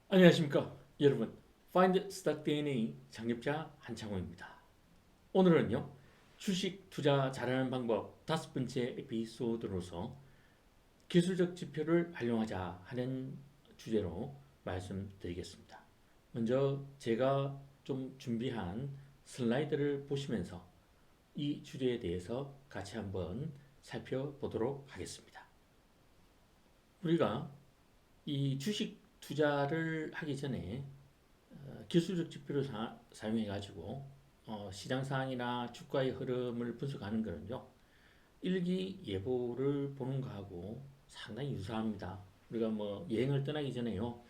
안녕하십니까 여러분. Find Stock DNA 창립자 한창호입니다. 오늘은요, 주식 투자 잘하는 방법 5번째 에피소드로서 기술적 지표를 활용하자 하는 주제로 말씀드리겠습니다. 먼저 제가 좀 준비한 슬라이드를 보시면서 이 주제에 대해서 같이 한번 살펴보도록 하겠습니다. 우리가 이 주식 투자를 하기 전에 기술적 지표를 사용해 가지고 시장 상황이나 주가의 흐름을 분석하는 것은요, 일기예보를 보는 거하고 상당히 유사합니다. 우리가 뭐 여행을 떠나기 전에요,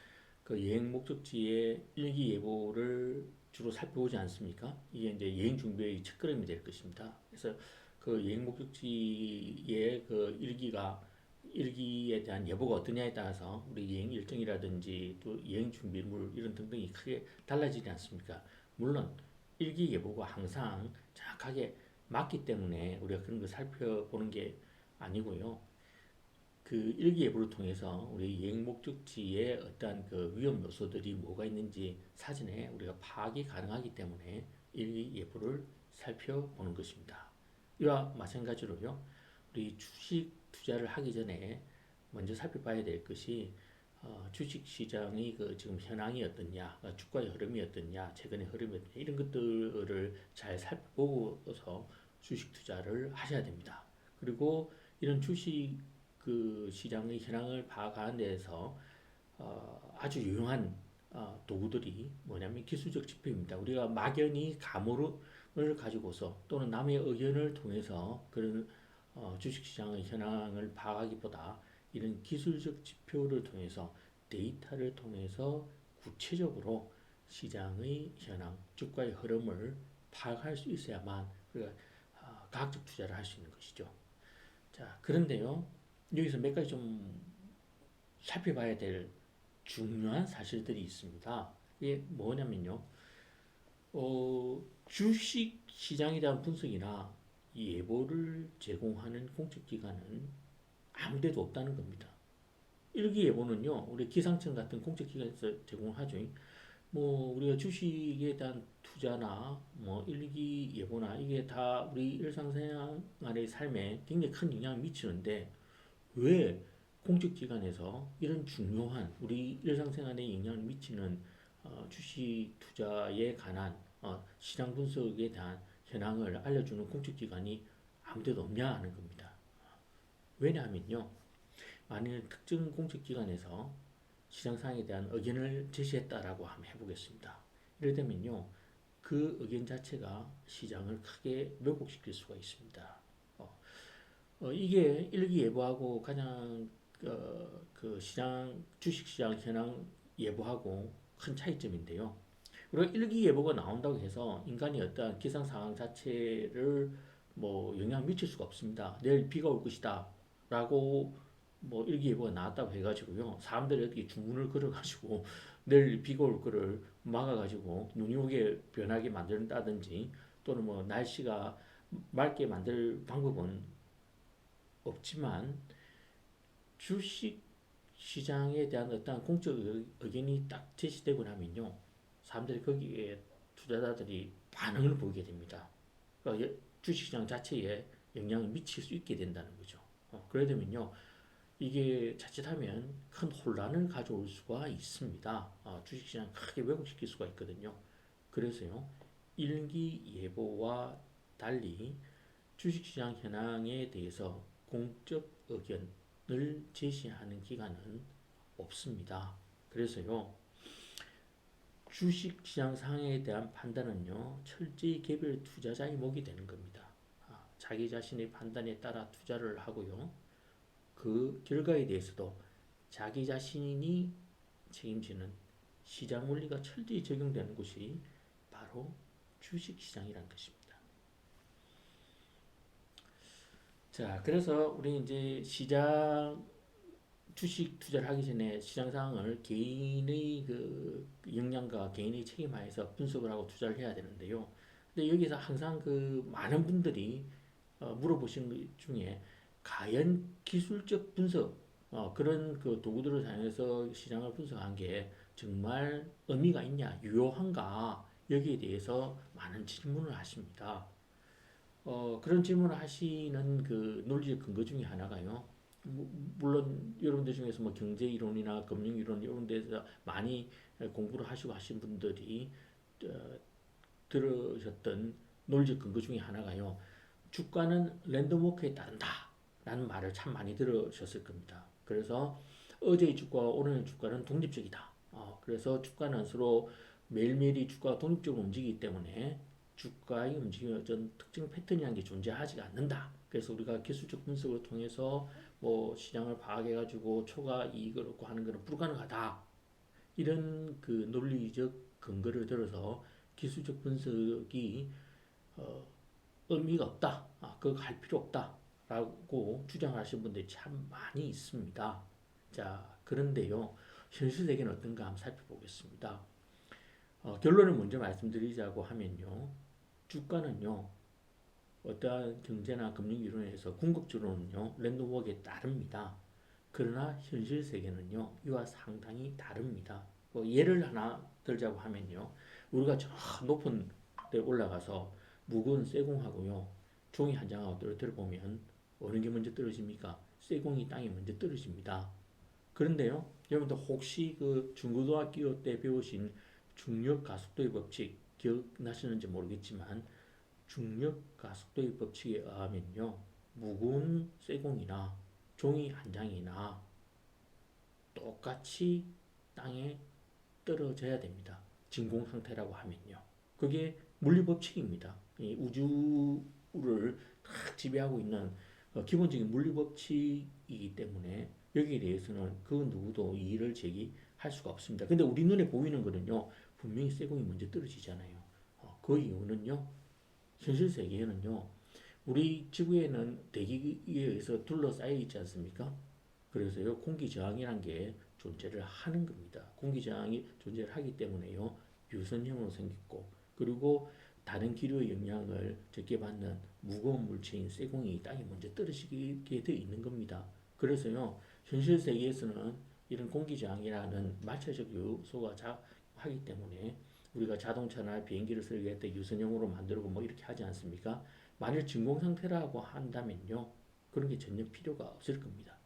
그 여행 목적지의 일기예보를 주로 살펴보지 않습니까? 이게 이제 여행 준비의 첫걸음이 될 것입니다. 그래서 그 여행 목적지의 그 일기에 대한 예보가 어떠냐에 따라서 우리 여행 일정이라든지 또 여행 준비물 이런 등등이 크게 달라지지 않습니까? 물론 일기예보가 항상 정확하게 맞기 때문에 우리가 그런 걸 살펴보는 게 아니고요. 그 일기예보를 통해서 우리 여행 목적지에 어떠한 그 위험 요소들이 뭐가 있는지 사전에 우리가 파악이 가능하기 때문에 일기예보를 살펴보는 것입니다. 이와 마찬가지로요, 우리 주식 투자를 하기 전에 먼저 살펴봐야 될 것이 주식 시장의 그 지금 현황이 어떻냐, 주가의 흐름이 어떻냐, 최근의 흐름이 어떻냐, 이런 것들을 잘 살펴보고서 주식 투자를 하셔야 됩니다. 그리고 이런 주식 그 시장의 현황을 파악하는 데에서 아주 유용한 도구들이 뭐냐면 기술적 지표입니다. 우리가 막연히 감으를 가지고서 또는 남의 의견을 통해서 그런 주식시장의 현황을 파악하기보다 이런 기술적 지표를 통해서 데이터를 통해서 구체적으로 시장의 현황, 주가의 흐름을 파악할 수 있어야만 우리가 과학적 투자를 할 수 있는 것이죠. 자, 그런데요, 여기서 몇 가지 좀 살펴봐야 될 중요한 사실들이 있습니다. 이게 뭐냐면요, 주식 시장에 대한 분석이나 예보를 제공하는 공적기관은 아무 데도 없다는 겁니다. 일기예보는요, 우리 기상청 같은 공적기관에서 제공하죠. 뭐, 우리가 주식에 대한 투자나, 뭐, 일기예보나, 이게 다 우리 일상생활의 삶에 굉장히 큰 영향을 미치는데, 왜 공적기관에서 이런 중요한 우리 일상생활에 영향을 미치는 주식 투자에 관한 시장 분석에 대한 현황을 알려주는 공적기관이 아무데도 없냐 하는 겁니다. 왜냐하면요, 만일 특정 공적기관에서 시장 상황에 대한 의견을 제시했다라고 한번 해보겠습니다. 이럴 때면요, 그 의견 자체가 시장을 크게 왜곡시킬 수가 있습니다. 이게 일기예보하고 가장 그 시장 주식시장 현황 예보하고 큰 차이점인데요. 우리가 일기예보가 나온다고 해서 인간이 어떠한 기상 상황 자체를 뭐 영향 미칠 수가 없습니다. 내일 비가 올 것이다 라고 뭐 일기예보가 나왔다고 해가지고요, 사람들이 어떻게 주문을 걸어가지고 내일 비가 올 거를 막아가지고 눈이 오게 변하게 만든다든지 또는 뭐 날씨가 맑게 만들 방법은 없지만, 주식 시장에 대한 어떤 공적 의견이 딱 제시되고 나면요, 사람들이 거기에 투자자들이 반응을 보이게 됩니다. 그러니까 주식시장 자체에 영향을 미칠 수 있게 된다는 거죠. 그래 되면요, 이게 자칫하면 큰 혼란을 가져올 수가 있습니다. 주식시장 크게 왜곡시킬 수가 있거든요. 그래서요, 일기예보와 달리 주식시장 현황에 대해서 공적 의견을 제시하는 기관은 없습니다. 그래서요, 주식시장 상황에 대한 판단은요, 철저히 개별 투자자의 몫이 되는 겁니다. 자기 자신의 판단에 따라 투자를 하고요, 그 결과에 대해서도 자기 자신이 책임지는 시장 원리가 철저히 적용되는 곳이 바로 주식시장이라는 것입니다. 자, 그래서 우리 이제 주식 투자를 하기 전에 시장 상황을 개인의 그 역량과 개인의 책임하에서 분석을 하고 투자를 해야 되는데요. 근데 여기서 항상 그 많은 분들이 물어보시는 것 중에 과연 기술적 분석 그런 그 도구들을 사용해서 시장을 분석한 게 정말 의미가 있냐, 유효한가 여기에 대해서 많은 질문을 하십니다. 그런 질문을 하시는 그 논리적 근거 중에 하나가요. 물론 여러분들 중에서 뭐 경제 이론이나 금융 이론 이런 데서 많이 공부를 하시고 하신 분들이 어, 들으셨던 논리적 근거 중에 하나가요. 주가는 랜덤 워크에 따른다. 라는 말을 참 많이 들으셨을 겁니다. 그래서 어제의 주가와 오늘의 주가는 독립적이다. 그래서 주가는 서로 매일매일이 주가가 독립적으로 움직이기 때문에 주가의 움직임에 어떤 특정 패턴이라는 게 존재하지 않는다. 그래서 우리가 기술적 분석을 통해서 뭐 시장을 파악해가지고 초과 이익을 얻고 하는 것은 불가능하다. 이런 그 논리적 근거를 들어서 기술적 분석이 어, 의미가 없다. 그거 할 필요 없다. 라고 주장하시는 분들이 참 많이 있습니다. 자, 그런데요. 현실 세계는 어떤가 한번 살펴보겠습니다. 결론을 먼저 말씀드리자고 하면요. 주가는요. 어떠한 경제나 금융 이론에서 궁극적으로는요. 랜덤워크에 따릅니다. 그러나 현실 세계는요. 이와 상당히 다릅니다. 예를 하나 들자고 하면요. 우리가 저 높은 데 올라가서 무거운 쇠공하고요. 종이 한 장하고 떨어뜨려 보면 어느 게 먼저 떨어집니까? 쇠공이 땅에 먼저 떨어집니다. 그런데요. 여러분들 혹시 그 중고등학교 때 배우신 중력 가속도의 법칙 기억나시는지 모르겠지만 중력 가속도의 법칙에 의하면요. 무거운 쇠공이나 종이 한 장이나 똑같이 땅에 떨어져야 됩니다. 진공 상태라고 하면요. 그게 물리 법칙입니다. 이 우주를 딱 지배하고 있는 기본적인 물리 법칙이기 때문에 여기에 대해서는 그 누구도 이의를 제기할 수가 없습니다. 근데 우리 눈에 보이는 거는요. 분명히 쇠공이 먼저 떨어지잖아요. 그 이유는요. 현실 세계에는요. 우리 지구에는 대기에 의해서 둘러싸여 있지 않습니까? 그래서요. 공기 저항이란 게 존재를 하는 겁니다. 공기 저항이 존재를 하기 때문에요. 유선형으로 생겼고 그리고 다른 기류의 영향을 적게 받는 무거운 물체인 쇠공이 땅에 먼저 떨어지게 되어 있는 겁니다. 그래서요. 현실 세계에서는 이런 공기 저항이라는 말차적 요소가 하기 때문에 우리가 자동차나 비행기를 설계할 때 유선형으로 만들고 뭐 이렇게 하지 않습니까? 만일 진공 상태라고 한다면요. 그런 게 전혀 필요가 없을 겁니다.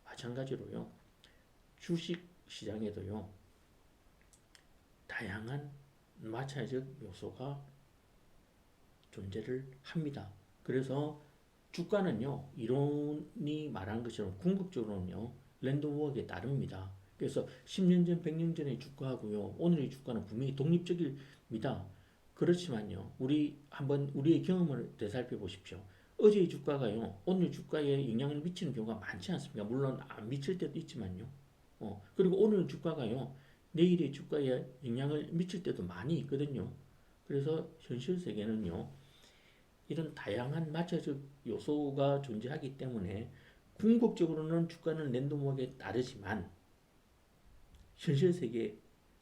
마찬가지로요. 주식 시장에도요. 다양한 마찰적 요소가 존재를 합니다. 그래서 주가는요. 이론이 말하는 것처럼 궁극적으로는요. 랜덤워크에 따릅니다. 그래서 10년 전, 100년 전의 주가하고요. 오늘의 주가는 분명히 독립적입니다. 그렇지만요. 우리 한번 우리의 경험을 되살펴 보십시오. 어제의 주가가요. 오늘 주가에 영향을 미치는 경우가 많지 않습니까? 물론 안 미칠 때도 있지만요. 그리고 오늘 주가가요. 내일의 주가에 영향을 미칠 때도 많이 있거든요. 그래서 현실 세계는요. 이런 다양한 마찰적 요소가 존재하기 때문에 궁극적으로는 주가는 랜덤워크에 따르지만 현실 세계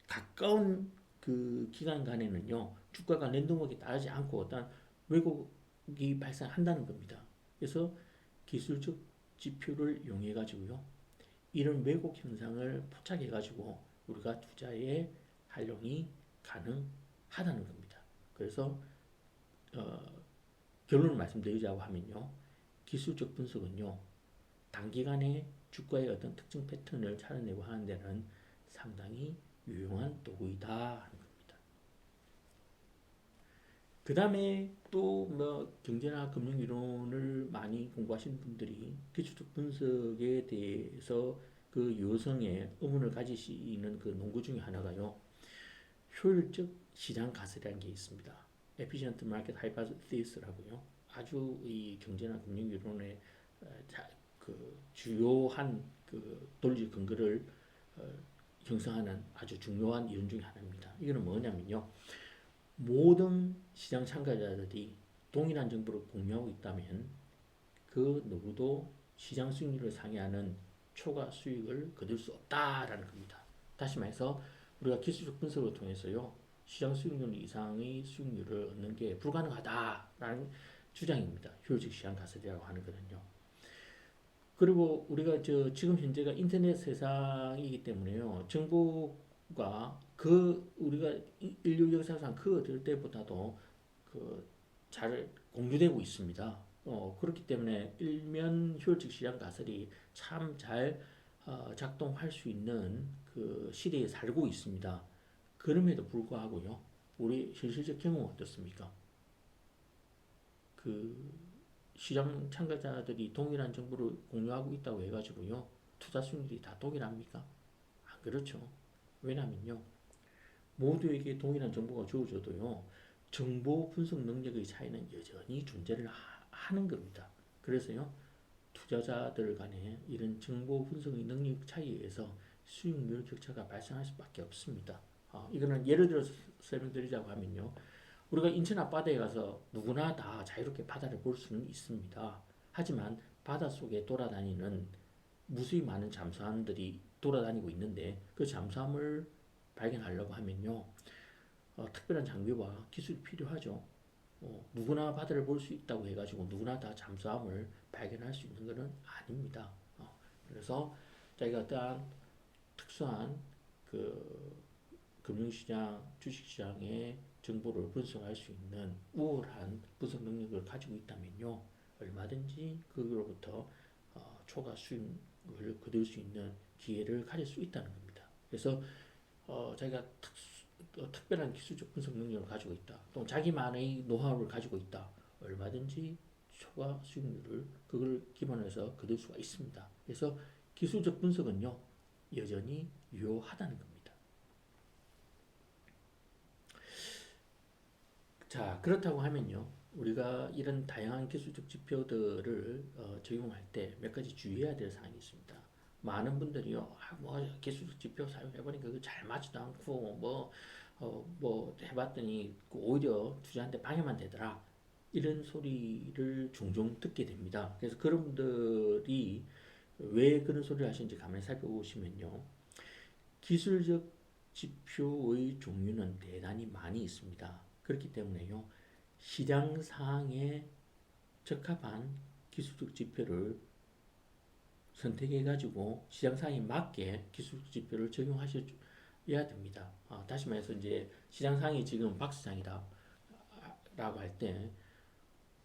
가까운 그 기간간에는요. 주가가 랜덤워크에 따르지 않고 어떤 왜곡이 발생한다는 겁니다. 그래서 기술적 지표를 이용해 가지고요. 이런 왜곡 현상을 포착해 가지고 우리가 투자에 활용이 가능하다는 겁니다. 그래서 어, 결론을 말씀드리자고 하면요. 기술적 분석은요. 단기간에 주가의 어떤 특정 패턴을 찾아내고 하는 데는 상당히 유용한 도구이다 하는 겁니다. 그 다음에 또 뭐 경제나 금융 이론을 많이 공부하신 분들이 기술적 분석에 대해서 그 유효성에 의문을 가지시는 그 논구 중에 하나가요. 효율적 시장 가설이라는 게 있습니다. Efficient Market Hypothesis라고요. 아주 이 경제나 금융 이론의 그 주요한 그 논리 근거를 어, 형성하는 아주 중요한 이론 중에 하나입니다. 이거는 뭐냐면요. 모든 시장 참가자들이 동일한 정보를 공유하고 있다면 그 누구도 시장 수익률을 상회하는 초과 수익을 거둘 수 없다라는 겁니다. 다시 말해서 우리가 기술적 분석을 통해서요. 시장 수익률 이상의 수익률을 얻는 게 불가능하다라는 주장입니다. 효율적 시장 가설이라고 하는 거는요. 그리고 우리가 지금 현재가 인터넷 세상이기 때문에요. 정보가 우리가 인류 역사상 그 어떨 때보다도 잘 공유되고 있습니다. 그렇기 때문에 일면 효율적 시장 가설이 참 잘 작동할 수 있는 그 시대에 살고 있습니다. 그럼에도 불구하고요, 우리 현실적 경험은 어떻습니까? 그 시장 참가자들이 동일한 정보를 공유하고 있다고 해가지고요, 투자 수익률이 다 동일합니까? 안 그렇죠. 왜냐면요, 모두에게 동일한 정보가 주어져도요, 정보 분석 능력의 차이는 여전히 존재를 하는 겁니다. 그래서요, 투자자들 간에 이런 정보 분석의 능력 차이에 의해서 수익률 격차가 발생할 수밖에 없습니다. 이거는 예를 들어서 설명드리자고 하면요, 우리가 인천 앞바다에 가서 누구나 다 자유롭게 바다를 볼 수는 있습니다. 하지만 바다 속에 돌아다니는 무수히 많은 잠수함들이 돌아다니고 있는데 그 잠수함을 발견하려고 하면요, 특별한 장비와 기술이 필요하죠. 누구나 바다를 볼 수 있다고 해가지고 누구나 다 잠수함을 발견할 수 있는 것은 아닙니다. 그래서 자기가 어떠한 특수한 그 금융시장, 주식시장의 정보를 분석할 수 있는 우월한 분석 능력을 가지고 있다면요, 얼마든지 그로부터 초과 수익을 거둘 수 있는 기회를 가질 수 있다는 겁니다. 그래서 자기가 특별한 기술적 분석 능력을 가지고 있다, 또 자기만의 노하우를 가지고 있다, 얼마든지 초과 수익률을 그걸 기반으로 해서 거둘 수가 있습니다. 그래서 기술적 분석은요, 여전히 유효하다는 겁니다. 자, 그렇다고 하면요, 우리가 이런 다양한 기술적 지표들을 적용할 때 몇 가지 주의해야 될 사항이 있습니다. 많은 분들이요, 뭐 기술적 지표 사용해보니까 그거 잘 맞지도 않고 뭐 해봤더니 오히려 투자한테 방해만 되더라, 이런 소리를 종종 듣게 됩니다. 그래서 그런 분들이 왜 그런 소리를 하시는지 가만히 살펴보시면요, 기술적 지표의 종류는 대단히 많이 있습니다. 그렇기 때문에요, 시장 상황에 적합한 기술적 지표를 선택해 가지고 시장 상황에 맞게 기술적 지표를 적용하셔야 됩니다. 다시 말해서 이제 시장 상황이 지금 박스장이다 라고 할 때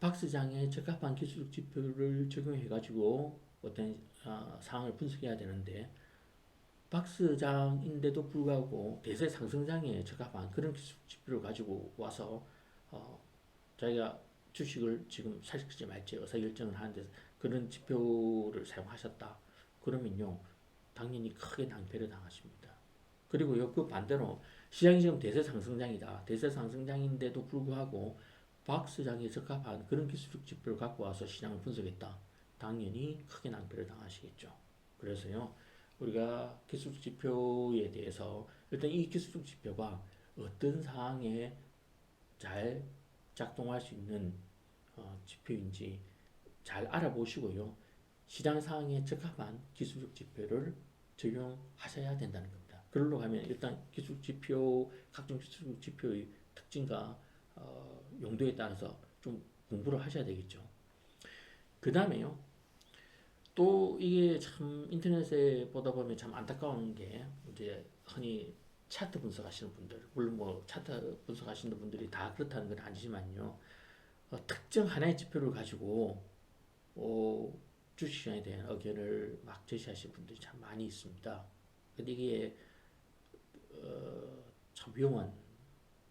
박스장에 적합한 기술적 지표를 적용해 가지고 어떤 상황을 분석해야 되는데, 박스장인데도 불구하고 대세 상승장에 적합한 그런 기술 지표를 가지고 와서 자기가 주식을 지금 사실지 말지 의사결정을 하는데 그런 지표를 사용하셨다. 그러면요, 당연히 크게 낭패를 당하십니다. 그리고요, 그 반대로 시장이 지금 대세 상승장이다. 대세 상승장인데도 불구하고 박스장에 적합한 그런 기술적 지표를 갖고 와서 시장을 분석했다. 당연히 크게 낭패를 당하시겠죠. 그래서요, 우리가 기술적 지표에 대해서 일단 이 기술적 지표가 어떤 상황에 잘 작동할 수 있는 지표인지 잘 알아보시고요, 시장 상황에 적합한 기술적 지표를 적용하셔야 된다는 겁니다. 그걸로 가면 일단 각종 기술적 지표의 특징과 용도에 따라서 좀 공부를 하셔야 되겠죠. 그 다음에요, 또 이게 참 인터넷에 보다 보면 참 안타까운 게, 이제 흔히 차트 분석하시는 분들, 물론 뭐 차트 분석하시는 분들이 다 그렇다는 건 아니지만요, 특정 하나의 지표를 가지고 주식시장에 대한 의견을 막 제시하시는 분들이 참 많이 있습니다. 근데 이게 참 위험한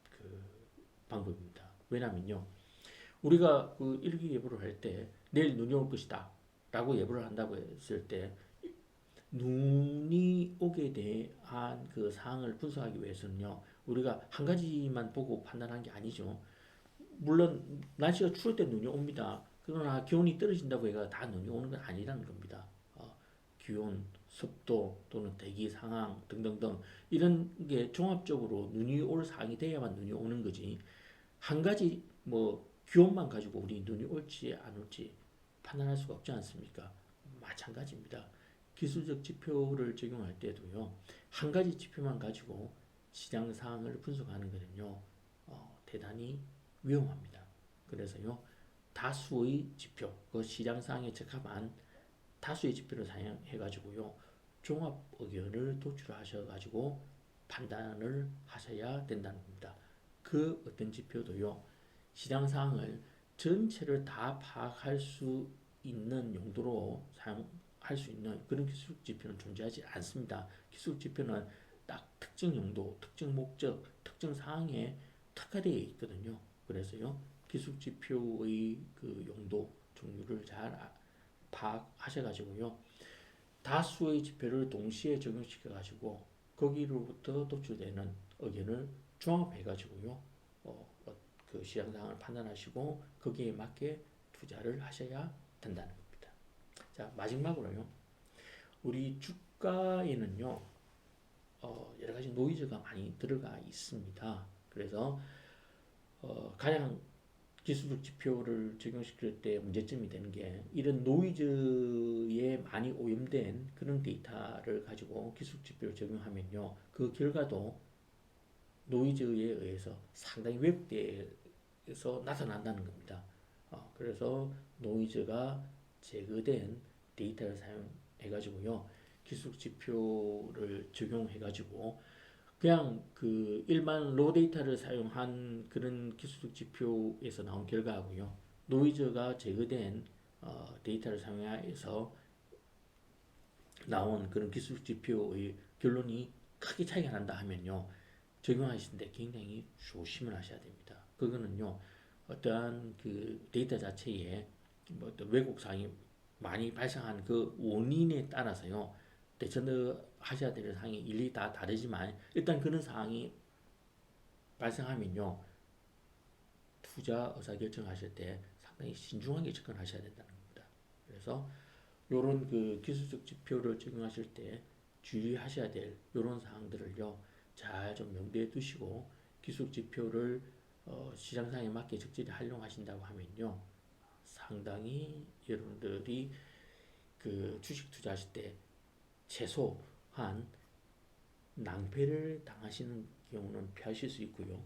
그 방법입니다. 왜냐면요, 우리가 그 일기예보를 할 때 내일 눈이 올 것이다 라고 예보를 한다고 했을 때, 눈이 오게 대한 그 상황을 분석하기 위해서는요, 우리가 한 가지만 보고 판단한 게 아니죠. 물론 날씨가 추울 때 눈이 옵니다. 그러나 기온이 떨어진다고 해가 다 눈이 오는 건 아니라는 겁니다. 기온, 습도 또는 대기 상황 등등등 이런 게 종합적으로 눈이 올 상황이 돼야만 눈이 오는 거지, 한 가지 뭐 기온만 가지고 우리 눈이 올지 안 올지 판단할 수가 없지 않습니까? 마찬가지입니다. 기술적 지표를 적용할 때도요, 한 가지 지표만 가지고 시장 상황을 분석하는 것은요, 대단히 위험합니다. 그래서요, 다수의 지표, 그 시장 상황에 적합한 다수의 지표를 사용해 가지고요. 종합 의견을 도출하셔 가지고 판단을 하셔야 된다는 겁니다. 그 어떤 지표도요. 시장 상황을 전체를 다 파악할 수 있는 용도로 사용할 수 있는 그런 기술적 지표는 존재하지 않습니다. 기술적 지표는 딱 특정 용도, 특정 목적, 특정 사항에 특화되어 있거든요. 그래서요. 기술 지표의 그 용도, 종류를 잘 파악하셔가지고요. 다수의 지표를 동시에 적용시켜가지고 거기로부터 도출되는 의견을 종합해가지고요. 그 시장 상황을 판단하시고 거기에 맞게 투자를 하셔야 된다는 겁니다. 자, 마지막으로요. 우리 주가에는요. 여러 가지 노이즈가 많이 들어가 있습니다. 그래서 가장 기술적 지표를 적용시킬 때 문제점이 되는 게 이런 노이즈에 많이 오염된 그런 데이터를 가지고 기술적 지표를 적용하면요. 그 결과도 노이즈에 의해서 상당히 왜곡돼서 나타난다는 겁니다. 그래서 노이즈가 제거된 데이터를 사용해가지고요. 기술 지표를 적용해가지고 그냥 그 일반 로 데이터를 사용한 그런 기술적 지표에서 나온 결과하고요. 노이즈가 제거된 데이터를 사용해서 나온 그런 기술적 지표의 결론이 크게 차이가 난다 하면요. 적용하실 때 굉장히 조심을 하셔야 됩니다. 그거는요. 어떠한 그 데이터 자체에 뭐 어떤 왜곡 사항이 많이 발생한 그 원인에 따라서요. 대처하셔야 될 사항이 일일이 다 다르지만 일단 그런 사항이 발생하면요. 투자 의사결정하실 때 상당히 신중하게 접근하셔야 된다는 겁니다. 그래서 요런 그 기술적 지표를 적용하실 때 주의하셔야 될 요런 사항들을요. 잘 좀 염두에 두시고 기술 지표를 시장 상황에 맞게 적절히 활용하신다고 하면요. 상당히 여러분들이 그 주식 투자하실 때 최소한 낭패를 당하시는 경우는 피하실 수 있고요.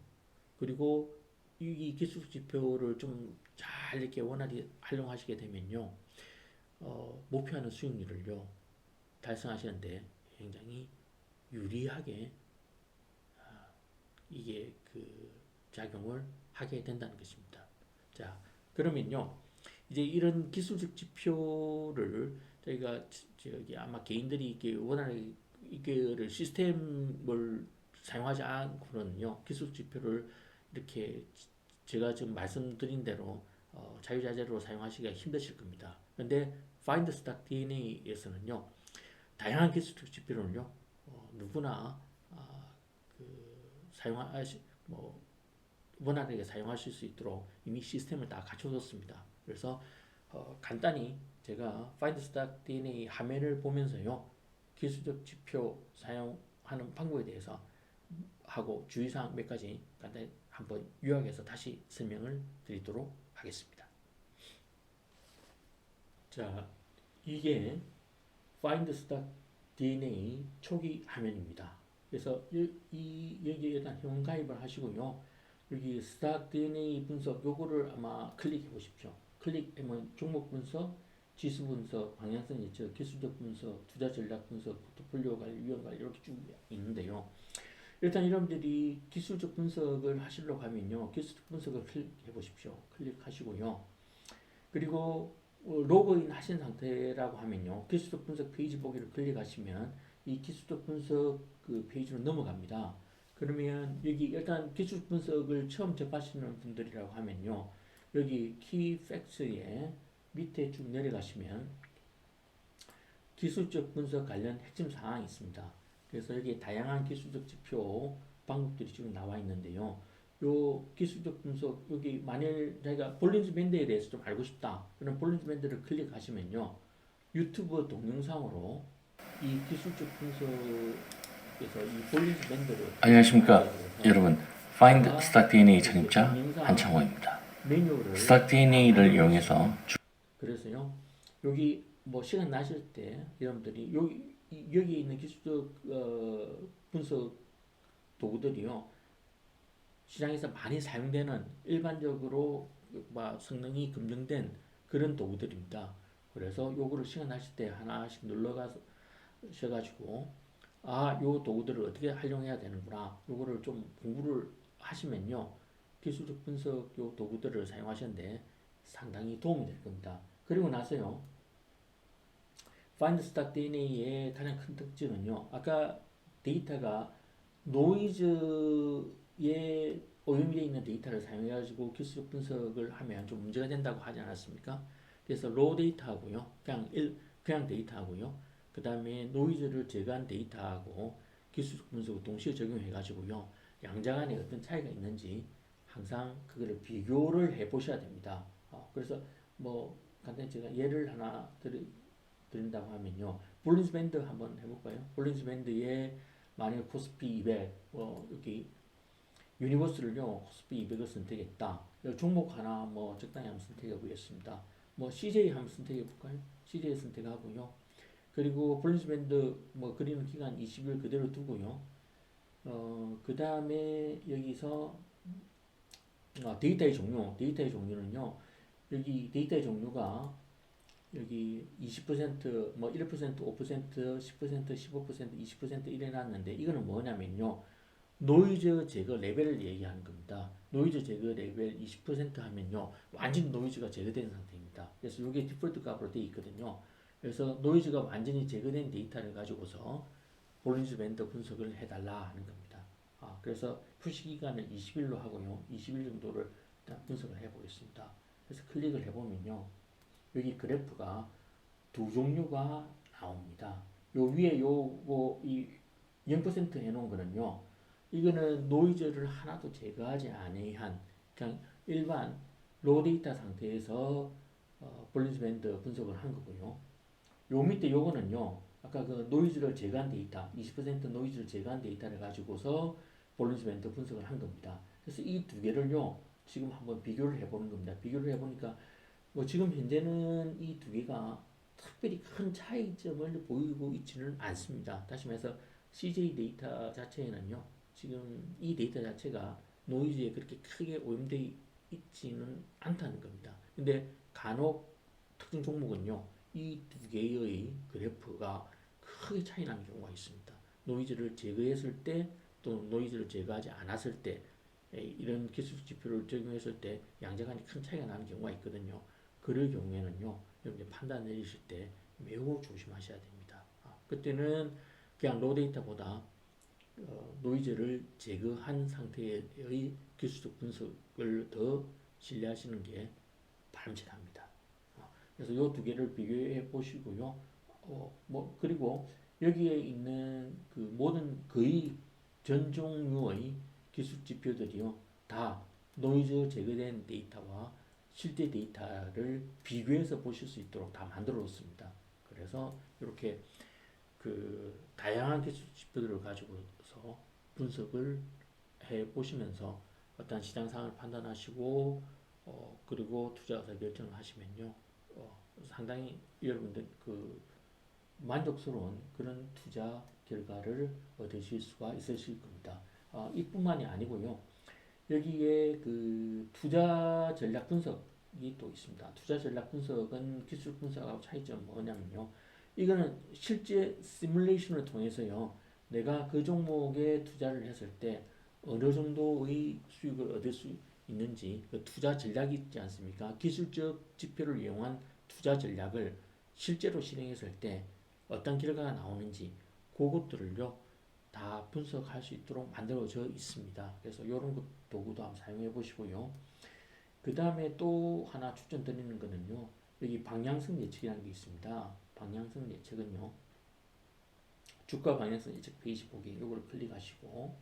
그리고 이 기술 지표를 좀 잘 이렇게 원활히 활용하시게 되면요. 목표하는 수익률을요. 달성하시는데 굉장히 유리하게 이게 그 작용을 하게 된다는 것입니다. 자, 그러면요. 이제 이런 기술적 지표를 저희가 저기 아마 개인들이 이게 원활하게 이거를 시스템을 사용하지 않고는요. 기술 지표를 이렇게 제가 지금 말씀드린 대로 자유자재로 사용하시기가 힘드실 겁니다. 근데 Find Stock DNA에서는요. 다양한 기술적 지표를요. 누구나 사용하시 뭐 원활하게 사용하실 수 있도록 이미 시스템을 다 갖춰뒀습니다. 그래서 간단히 제가 Find Stock DNA 화면을 보면서요. 기술적 지표 사용하는 방법에 대해서 하고 주의사항 몇 가지 간단히 한번 요약해서 다시 설명을 드리도록 하겠습니다. 자, 이게 Find Stock DNA 초기 화면입니다. 그래서 여기에 일단 회원 가입을 하시고요. 여기 스탁 DNA 분석 요거를 아마 클릭해 보십시오. 클릭하면 종목 분석, 지수 분석, 방향성 예측, 기술적 분석, 투자 전략 분석, 포트폴리오 관리, 위험 관리 이렇게 쭉 있는데요. 일단 여러분들이 기술적 분석을 하시려고 하면요. 기술적 분석을 클릭해 보십시오. 클릭하시고요. 그리고 로그인 하신 상태라고 하면요. 기술적 분석 페이지 보기를 클릭하시면 이 기술적 분석 그 페이지로 넘어갑니다. 그러면 여기 일단 기술 분석을 처음 접하시는 분들이라고 하면요. 여기 키 팩트에 밑에 쭉 내려가시면 기술적 분석 관련 핵심 사항이 있습니다. 그래서 여기 다양한 기술적 지표 방법들이 지금 나와 있는데요. 요 기술적 분석 여기 만일 자기가 볼린저 밴드에 대해서 좀 알고 싶다. 그럼 볼린저 밴드를 클릭하시면요. 유튜브 동영상으로 이 기술적 분석에서 이 볼린저 밴드를 안녕하십니까 여러분. Find Stock DNA 창립자 한창호입니다. Stock DNA를 이용해서 그래서요. 여기 뭐 시간 나실 때 여러분들이 여기 있는 기술적 분석 도구들이요. 시장에서 많이 사용되는 일반적으로 성능이 검증된 그런 도구들입니다. 그래서 요거를 시간 나실 때 하나씩 눌러가셔가지고 요 도구들을 어떻게 활용해야 되는구나. 요거를 좀 공부를 하시면요. 기술적 분석 요 도구들을 사용하시는데 상당히 도움이 될 겁니다. 그리고 나서요. Find Stack DNA의 가장 큰 특징은요. 아까 데이터가 노이즈에 오염이 되어 있는 데이터를 사용해가지고 기술적 분석을 하면 좀 문제가 된다고 하지 않았습니까? 그래서 로우 데이터하고요. 그냥 데이터하고요. 그 다음에 노이즈를 제거한 데이터하고 기술적 분석을 동시에 적용해가지고요. 양자 간에 어떤 차이가 있는지 항상 그거를 비교를 해 보셔야 됩니다. 그래서 뭐 간단히 제가 예를 하나 드린다고 하면요. 볼린스 밴드 한번 해볼까요? 볼린스 밴드에 만약에 코스피 200, 여기 유니버스를요, 코스피 200을 선택했다. 종목 하나 뭐 적당히 한번 선택해 보겠습니다. 뭐 CJ 한번 선택해 볼까요? CJ 선택하고요. 그리고 볼린스 밴드 뭐 그리는 기간 20일 그대로 두고요. 그 다음에 여기서 데이터의 종류는요. 여기 데이터의 종류가 여기 20%, 1%, 5%, 10%, 15%, 20% 이래 놨는데 이거는 뭐냐면요. 노이즈 제거 레벨을 얘기하는 겁니다. 노이즈 제거 레벨 20% 하면요. 완전히 노이즈가 제거된 상태입니다. 그래서 이게 디폴트 값으로 되어 있거든요. 그래서 노이즈가 완전히 제거된 데이터를 가지고서 볼린즈 밴드 분석을 해달라 하는 겁니다. 그래서 표시 기간을 20일로 하고요. 20일 정도를 일단 분석을 해보겠습니다. 그래서 클릭을 해보면요. 여기 그래프가 두 종류가 나옵니다. 요 위에 요거 이 0% 해놓은 거는요. 이거는 노이즈를 하나도 제거하지 아니한 그냥 일반 로 데이터 상태에서 볼린스 밴드 분석을 한 거고요. 요 밑에 요거는요. 아까 그 노이즈를 제거한 데이터, 20% 노이즈를 제거한 데이터를 가지고서 볼린스 밴드 분석을 한 겁니다. 그래서 이 두 개를요. 지금 한번 비교를 해보는 겁니다. 비교를 해보니까 뭐 지금 현재는 이 두 개가 특별히 큰 차이점을 보이고 있지는 않습니다. 다시 말해서 CJ 데이터 자체에는요, 지금 이 데이터 자체가 노이즈에 그렇게 크게 오염되어 있지는 않다는 겁니다. 근데 간혹 특정 종목은요, 이 두 개의 그래프가 크게 차이 나는 경우가 있습니다. 노이즈를 제거했을 때, 또 노이즈를 제거하지 않았을 때, 이런 기술 지표를 적용했을 때 양자간이 큰 차이가 나는 경우가 있거든요. 그럴 경우에는요, 여러분들 판단 내리실 때 매우 조심하셔야 됩니다. 그때는 그냥 로 데이터보다 노이즈를 제거한 상태의 기술적 분석을 더 신뢰하시는 게 바람직합니다. 그래서 이 두 개를 비교해 보시고요. 그리고 여기에 있는 그 모든 거의 전 종류의 기술 지표들이요. 다 노이즈 제거된 데이터와 실제 데이터를 비교해서 보실 수 있도록 다 만들어 놓습니다. 그래서 이렇게 그 다양한 기술 지표들을 가지고서 분석을 해 보시면서 어떤 시장 상황을 판단하시고 그리고 투자 의사 결정을 하시면요. 상당히 여러분들 그 만족스러운 그런 투자 결과를 얻으실 수가 있으실 겁니다. 이뿐만이 아니고요. 여기에 그 투자 전략 분석이 또 있습니다. 투자 전략 분석은 기술 분석하고 차이점은 뭐냐면요. 이거는 실제 시뮬레이션을 통해서요. 내가 그 종목에 투자를 했을 때 어느 정도의 수익을 얻을 수 있는지 그 투자 전략이 있지 않습니까? 기술적 지표를 이용한 투자 전략을 실제로 실행했을 때 어떤 결과가 나오는지 그것들을요. 다 분석할 수 있도록 만들어져 있습니다. 그래서 이런 도구도 한번 사용해 보시고요. 그 다음에 또 하나 추천드리는 거는요. 여기 방향성 예측이라는 게 있습니다. 방향성 예측은요. 주가 방향성 예측 페이지 보기 이걸 클릭하시고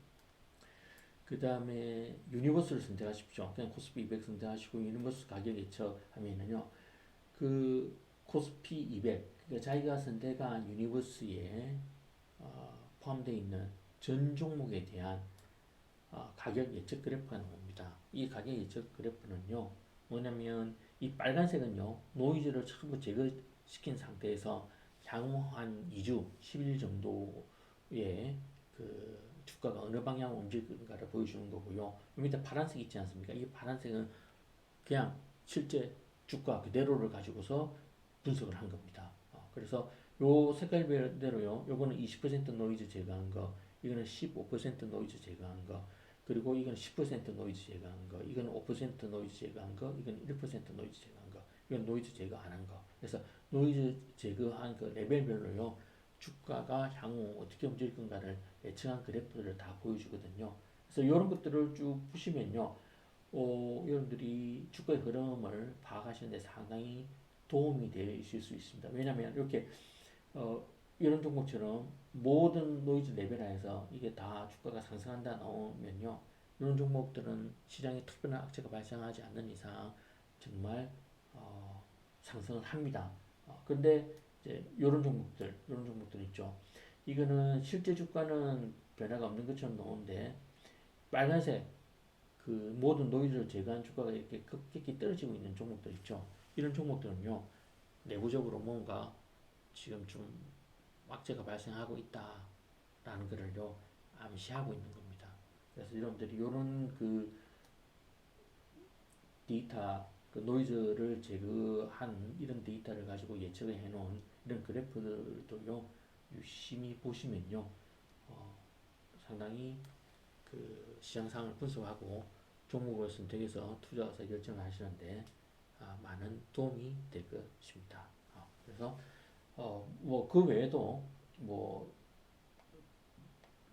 그 다음에 유니버스를 선택하십시오. 그냥 코스피 200 선택하시고 유니버스 가격 예측 하면은요. 그 코스피 200 그러니까 자기가 선택한 유니버스에 포함되어 있는 전 종목에 대한 가격 예측 그래프가 나옵니다. 이 가격 예측 그래프는요, 뭐냐면 이 빨간색은요, 노이즈를 전부 제거시킨 상태에서 향후 한 2주, 10일 정도의 그 주가가 어느 방향으로 움직일까를 보여주는 거고요. 밑에 파란색 있지 않습니까? 이 파란색은 그냥 실제 주가 그대로를 가지고서 분석을 한 겁니다. 그래서 요 색깔대로요. 요거는 20% 노이즈 제거한 거, 이거는 15% 노이즈 제거한 거, 그리고 이건 10% 노이즈 제거한 거, 이건 5% 노이즈 제거한 거, 이건 1% 노이즈 제거한 거, 이건 노이즈 제거 안 한 거. 그래서 노이즈 제거한 그 레벨별로요. 주가가 향후 어떻게 움직일 건가를 예측한 그래프를 다 보여주거든요. 그래서 이런 것들을 쭉 보시면요. 여러분들이 주가의 흐름을 파악하시는데 상당히 도움이 되실 수 있습니다. 왜냐하면 이렇게 이런 종목처럼 모든 노이즈 레벨 하에서 이게 다 주가가 상승한다 나오면요. 이런 종목들은 시장에 특별한 악재가 발생하지 않는 이상 정말 상승을 합니다. 그런데 이제 이런 종목들 있죠. 이거는 실제 주가는 변화가 없는 것처럼 나오는데 빨간색 그 모든 노이즈를 제거한 주가가 이렇게 급격히 떨어지고 있는 종목들 있죠. 이런 종목들은요. 내부적으로 뭔가 지금 좀 악재가 발생하고 있다라는 것을요 암시하고 있는 겁니다. 그래서 여러분들이 이런 그 데이터, 그 노이즈를 제거한 이런 데이터를 가지고 예측을 해놓은 이런 그래프들도요 유심히 보시면요 상당히 그 시장 상황을 분석하고 종목을 선택해서 투자해서 결정을 하시는데 많은 도움이 될 것입니다. 그래서 뭐 그 외에도 뭐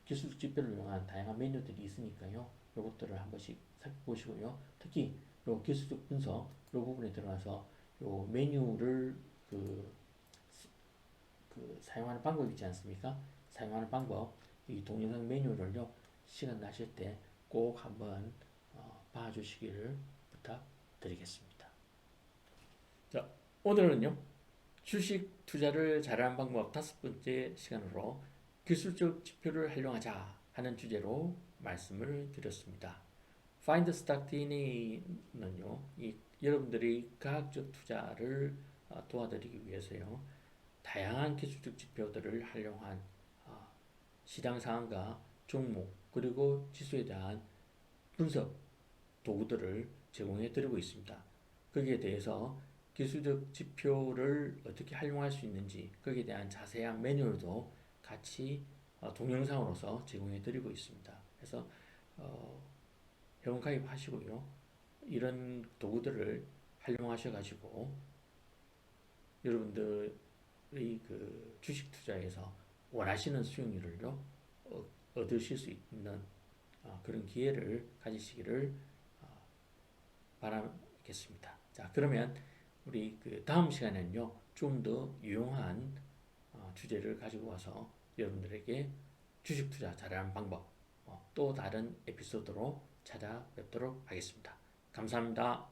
기술적 지표를 이용한 다양한 메뉴들이 있으니까요. 요것들을 한 번씩 살펴보시고요. 특히 요 기술적 분석 요 부분에 들어가서 요 메뉴를 그 사용하는 방법 있지 않습니까? 사용하는 방법 이 동영상 메뉴를요 시간 나실 때 꼭 한번 봐주시기를 부탁드리겠습니다. 자, 오늘은요 주식 투자를 잘하는 방법 5번째 시간으로 기술적 지표를 활용하자 하는 주제로 말씀을 드렸습니다. Find Stock DNA는요, 여러분들이 과학적 투자를 도와드리기 위해서요, 다양한 기술적 지표들을 활용한 시장 상황과 종목 그리고 지수에 대한 분석 도구들을 제공해 드리고 있습니다. 거기에 대해서 기술적 지표를 어떻게 활용할 수 있는지 거기에 대한 자세한 매뉴얼도 같이 동영상으로서 제공해 드리고 있습니다. 그래서 회원 가입하시고요. 이런 도구들을 활용하셔 가지고 여러분들의 그 주식 투자에서 원하시는 수익률을요 얻으실 수 있는 그런 기회를 가지시기를 바라겠습니다. 자, 그러면 우리 그 다음 시간에는요 좀 더 유용한 주제를 가지고 와서 여러분들에게 주식 투자 잘하는 방법 또 다른 에피소드로 찾아뵙도록 하겠습니다. 감사합니다.